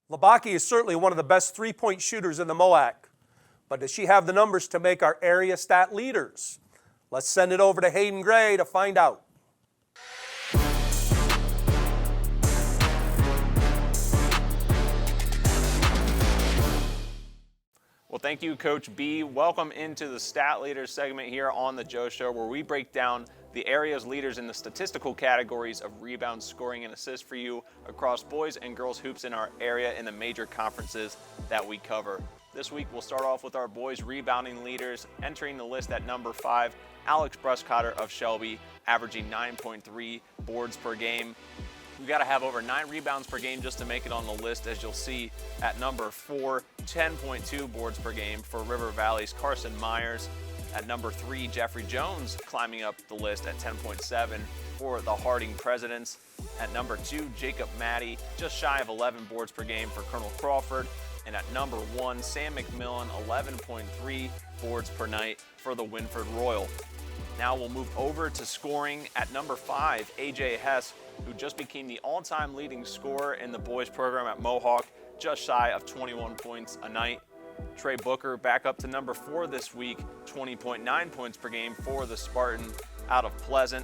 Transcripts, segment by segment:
Labaki is certainly one of the best three-point shooters in the MOAC, but does she have the numbers to make our area stat leaders? Let's send it over to Hayden Gray to find out. Well, thank you, Coach B. Welcome into the Stat Leaders segment here on The Joe Show, where we break down the area's leaders in the statistical categories of rebounds, scoring, and assists for you across boys and girls hoops in our area in the major conferences that we cover. This week, we'll start off with our boys rebounding leaders. Entering the list at number 5, Alex Bruscotter of Shelby, averaging 9.3 boards per game. We've got to have over 9 rebounds per game just to make it on the list, as you'll see at number 4, 10.2 boards per game for River Valley's Carson Myers. At number 3, Jeffrey Jones climbing up the list at 10.7 for the Harding Presidents. At number 2, Jacob Maddie, just shy of 11 boards per game for Colonel Crawford. And at number 1, Sam McMillan, 11.3 boards per night for the Winford Royal. Now we'll move over to scoring. At number 5, AJ Hess, who just became the all-time leading scorer in the boys program at Mohawk, just shy of 21 points a night. Trey Booker back up to number 4 this week, 20.9 points per game for the Spartan out of Pleasant.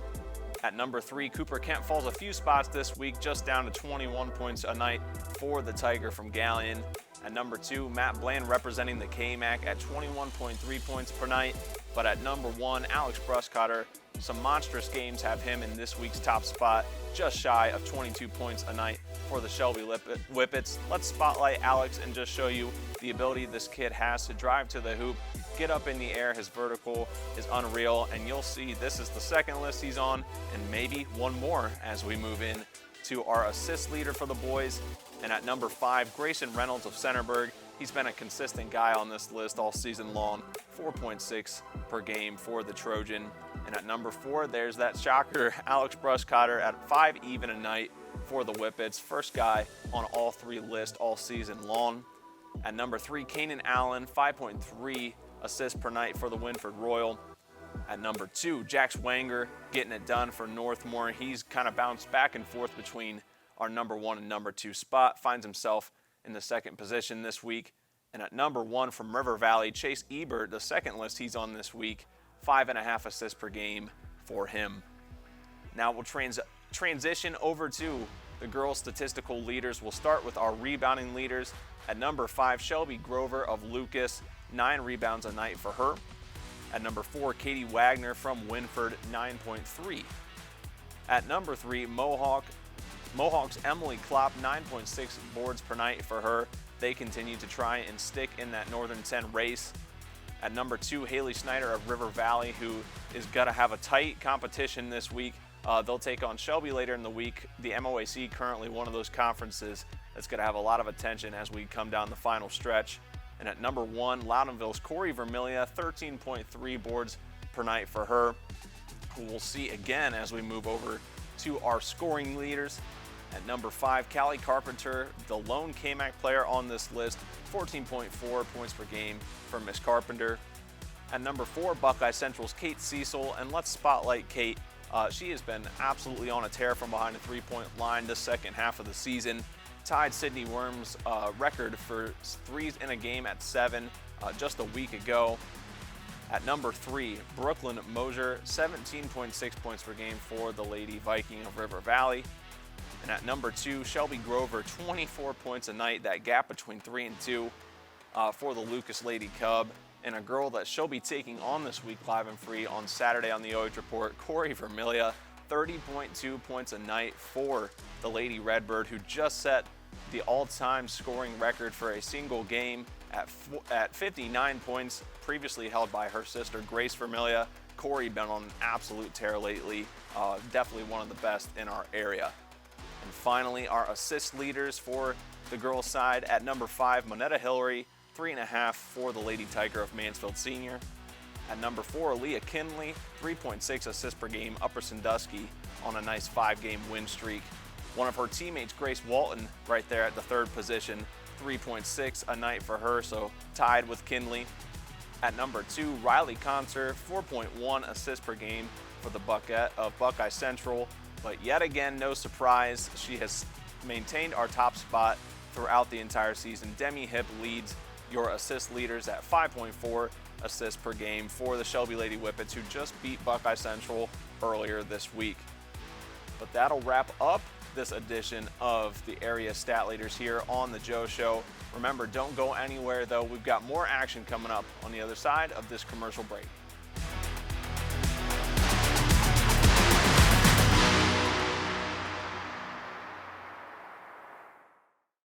At number 3, Cooper Kemp falls a few spots this week, just down to 21 points a night for the Tiger from Galleon. At number 2, Matt Bland representing the KMAC at 21.3 points per night. But at number 1, Alex Bruscotter, some monstrous games have him in this week's top spot, just shy of 22 points a night for the Shelby Whippets. Let's spotlight Alex and just show you the ability this kid has to drive to the hoop, get up in the air. His vertical is unreal, and you'll see this is the second list he's on, and maybe one more as we move in to our assist leader for the boys. And at number 5, Grayson Reynolds of Centerburg. He's been a consistent guy on this list all season long, 4.6 per game for the Trojan. And at number 4, there's that shocker, Alex Bruscotter at 5 even a night for the Whippets. First guy on all 3 lists all season long. At number 3, Kanan Allen, 5.3 assists per night for the Winford Royal. At number 2, Jax Wanger getting it done for Northmore. He's kind of bounced back and forth between our number 1 and number 2 spot, finds himself in the second position this week. And at number 1 from River Valley, Chase Ebert, the second list he's on this week, 5.5 assists per game for him. Now we'll transition over to the girls' statistical leaders. We'll start with our rebounding leaders. At number 5, Shelby Grover of Lucas, 9 rebounds a night for her. At number 4, Katie Wagner from Winford, 9.3. At number 3, Mohawk's Emily Klopp, 9.6 boards per night for her. They continue to try and stick in that Northern 10 race. At number 2, Haley Snyder of River Valley, who is going to have a tight competition this week. They'll take on Shelby later in the week. The MOAC currently one of those conferences that's going to have a lot of attention as we come down the final stretch. And at number 1, Loudonville's Corey Vermilia, 13.3 boards per night for her, who we'll see again as we move over to our scoring leaders. At number 5, Callie Carpenter, the lone KMAC player on this list, 14.4 points per game for Miss Carpenter. At number 4, Buckeye Central's Kate Cecil, and let's spotlight Kate. She has been absolutely on a tear from behind the three-point line this second half of the season. Tied Sydney Worm's record for threes in a game at 7 just a week ago. At number 3, Brooklyn Mosier, 17.6 points per game for the Lady Viking of River Valley. And at number 2, Shelby Grover, 24 points a night, that gap between 3 and 2 for the Lucas Lady Cub. And a girl that she'll be taking on this week live and free on Saturday on the OH Report, Corey Vermilia, 30.2 points a night for the Lady Redbird, who just set the all-time scoring record for a single game at 59 points, previously held by her sister Grace Vermilia. Corey been on an absolute tear lately, definitely one of the best in our area. And finally, our assist leaders for the girls' side. At number 5, Monetta Hillary, 3.5 for the Lady Tiger of Mansfield Senior. At number 4, Leah Kinley, 3.6 assists per game, Upper Sandusky on a nice 5-game win streak. One of her teammates, Grace Walton, right there at the 3rd position, 3.6 a night for her, so tied with Kinley. At number 2, Riley Concert, 4.1 assists per game for the Buckeye of Buckeye Central. But yet again, no surprise, she has maintained our top spot throughout the entire season. Demi Hipp leads your assist leaders at 5.4 assists per game for the Shelby Lady Whippets, who just beat Buckeye Central earlier this week. But that'll wrap up this edition of the area stat leaders here on the Joe Show. Remember, don't go anywhere though. We've got more action coming up on the other side of this commercial break.